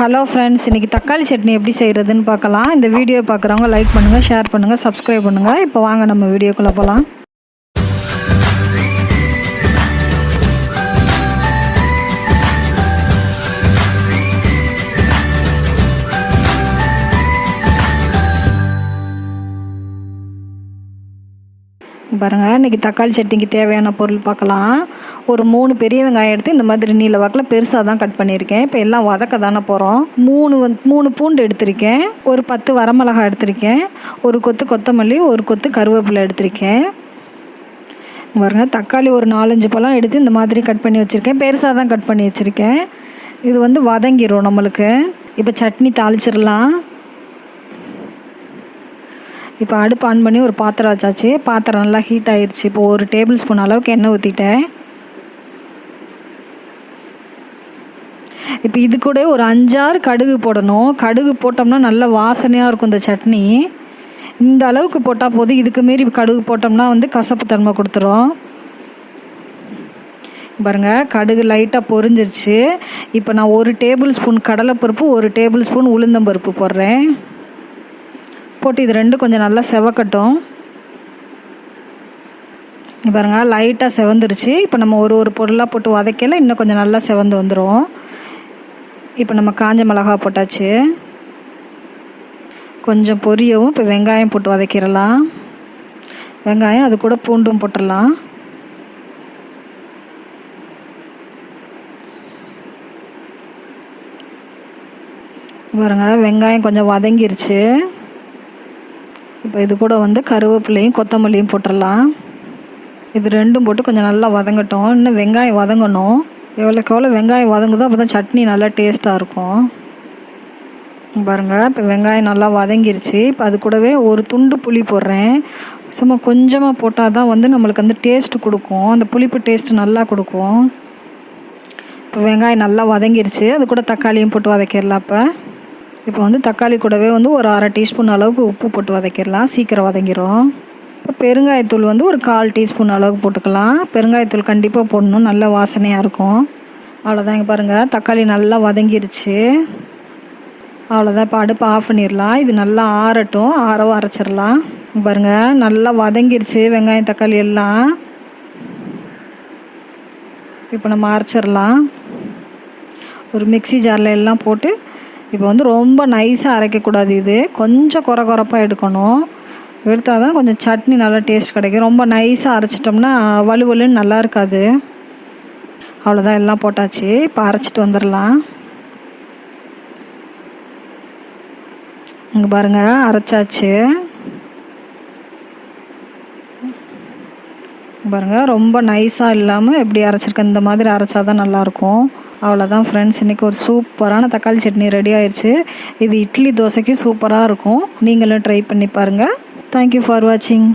Hello friends, இன்றைக்கி தக்காளி சட்னி எப்படி செய்கிறதுன்னு பார்க்கலாம். இந்த வீடியோ பார்க்குறவங்க லைக் பண்ணுங்கள், ஷேர் பண்ணுங்கள், சப்ஸ்கிரைப் பண்ணுங்கள். இப்போ வாங்க நம்ம வீடியோக்குள்ளே போகலாம். பாருங்கள், இன்றைக்கி தக்காளி சட்னிக்கு தேவையான பொருள் பார்க்கலாம். ஒரு 3 பெரிய வெங்காயம் எடுத்து இந்த மாதிரி நீல வாக்கில் பெருசாக தான் கட் பண்ணியிருக்கேன். இப்போ எல்லாம் வதக்க தானே போகிறோம். 3 பூண்டு எடுத்திருக்கேன், ஒரு 10 வரமிளகாய் எடுத்திருக்கேன், ஒரு கொத்து கொத்தமல்லி, ஒரு கொத்து கருவேப்பிலை எடுத்திருக்கேன். பாருங்கள், தக்காளி ஒரு 4-5 பழம் எடுத்து இந்த மாதிரி கட் பண்ணி வச்சுருக்கேன். பெருசாக தான் கட் பண்ணி வச்சுருக்கேன். இது வதங்கிடும் நம்மளுக்கு. இப்போ சட்னி தாளிச்சிடலாம். இப்போ அடுப்பு ஆன் பண்ணி ஒரு பாத்திரம் வச்சாச்சு. பாத்திரம் நல்லா ஹீட் ஆயிடுச்சு. இப்போ ஒரு டேபிள் ஸ்பூன் அளவுக்கு எண்ணெய் ஊற்றிட்டேன். இப்போ இது கூட ஒரு 5-6 கடுகு போடணும். கடுகு போட்டோம்னா நல்ல வாசனையாக இருக்கும் இந்த சட்னி. இந்த அளவுக்கு போட்டால் போதும். இதுக்கு மீறி கடுகு போட்டோம்னா கசப்பு தன்மை கொடுத்துரும். பாருங்கள், கடுகு லைட்டாக பொரிஞ்சிருச்சு. இப்போ நான் 1 டேபிள் ஸ்பூன் கடலைப்பருப்பு, 1 டேபிள் ஸ்பூன் உளுந்தம்பருப்பு போடுறேன். போட்டு இது ரெண்டும் கொஞ்சம் நல்லா செவக்கட்டும். பாருங்கள், லைட்டாக செவந்துருச்சு. இப்போ நம்ம ஒரு பொருளாக போட்டு வதக்கல இன்னும் கொஞ்சம் நல்லா செவந்து வந்துடும். இப்போ நம்ம காஞ்ச மிளகா போட்டாச்சு. கொஞ்சம் பொரியவும் இப்போ வெங்காயம் போட்டு வதக்கிடலாம். வெங்காயம் அது கூட பூண்டும் போட்டுடலாம். பாருங்கள், வெங்காயம் கொஞ்சம் வதங்கிருச்சு. இப்போ இது கூட கருவேப்பிலையும் கொத்தமல்லியும் போட்டுடலாம். இது ரெண்டும் போட்டு கொஞ்சம் நல்லா வதங்கட்டும். இன்னும் வெங்காயம் வதங்கணும். எவ்வளோக்கு எவ்வளோ வெங்காயம் வதங்குதோ அப்போ தான் சட்னி நல்லா டேஸ்ட்டாக இருக்கும். பாருங்கள், இப்போ வெங்காயம் நல்லா வதங்கிருச்சு. இப்போ அது கூடவே ஒரு துண்டு புளி போடுறேன். சும்மா கொஞ்சமாக போட்டால் தான் நம்மளுக்கு டேஸ்ட்டு கொடுக்கும். அந்த புளிப்பு டேஸ்ட்டு நல்லா கொடுக்கும். இப்போ வெங்காயம் நல்லா வதங்கிருச்சு. அது கூட தக்காளியும் போட்டு வதக்கிடலாம். இப்போ தக்காளி கூடவே ஒரு 1/2 டீஸ்பூன் அளவுக்கு உப்பு போட்டு வதக்கிடலாம். சீக்கிரம் வதங்கிடும். இப்போ பெருங்காயத்தூள் ஒரு 1/4 டீஸ்பூன் அளவுக்கு போட்டுக்கலாம். பெருங்காயத்தூள் கண்டிப்பாக போடணும், நல்ல வாசனையாக இருக்கும். அவ்வளோதான். இங்கே பாருங்கள், தக்காளி நல்லா வதங்கிருச்சு. அவ்வளோதான். இப்போ அடுப்பை ஆஃப் பண்ணிடலாம். இது நல்லா ஆறட்டும். ஆறவும் அரைச்சிடலாம். பாருங்கள், நல்லா வதங்கிருச்சு வெங்காயம் தக்காளி எல்லாம். இப்போ நம்ம அரைச்சிடலாம். ஒரு மிக்ஸி ஜாரில் எல்லாம் போட்டு இப்போ ரொம்ப நைஸாக அரைக்கக்கூடாது. இது கொஞ்சம் குறப்பாக எடுக்கணும். எடுத்தால் தான் கொஞ்சம் சட்னி நல்லா டேஸ்ட் கிடைக்கும். ரொம்ப நைஸாக அரைச்சிட்டோம்னா வலுவலுன்னு நல்லா இருக்காது. அவ்வளோதான், எல்லாம் போட்டாச்சு. இப்போ அரைச்சிட்டு வந்துடலாம். இங்கே பாருங்கள், அரைச்சாச்சு. பாருங்கள், ரொம்ப நைஸாக இல்லாமல் எப்படி அரைச்சிருக்கேன் இந்த மாதிரி அரைச்சா தான் நல்லாயிருக்கும். அவ்வளோதான் ஃப்ரெண்ட்ஸ், இன்றைக்கி ஒரு சூப்பரான தக்காளி சட்னி ரெடி ஆயிடுச்சு. இது இட்லி தோசைக்கு சூப்பராக இருக்கும். நீங்களும் ட்ரை பண்ணி பாருங்கள். தேங்க்யூ ஃபார் வாட்சிங்.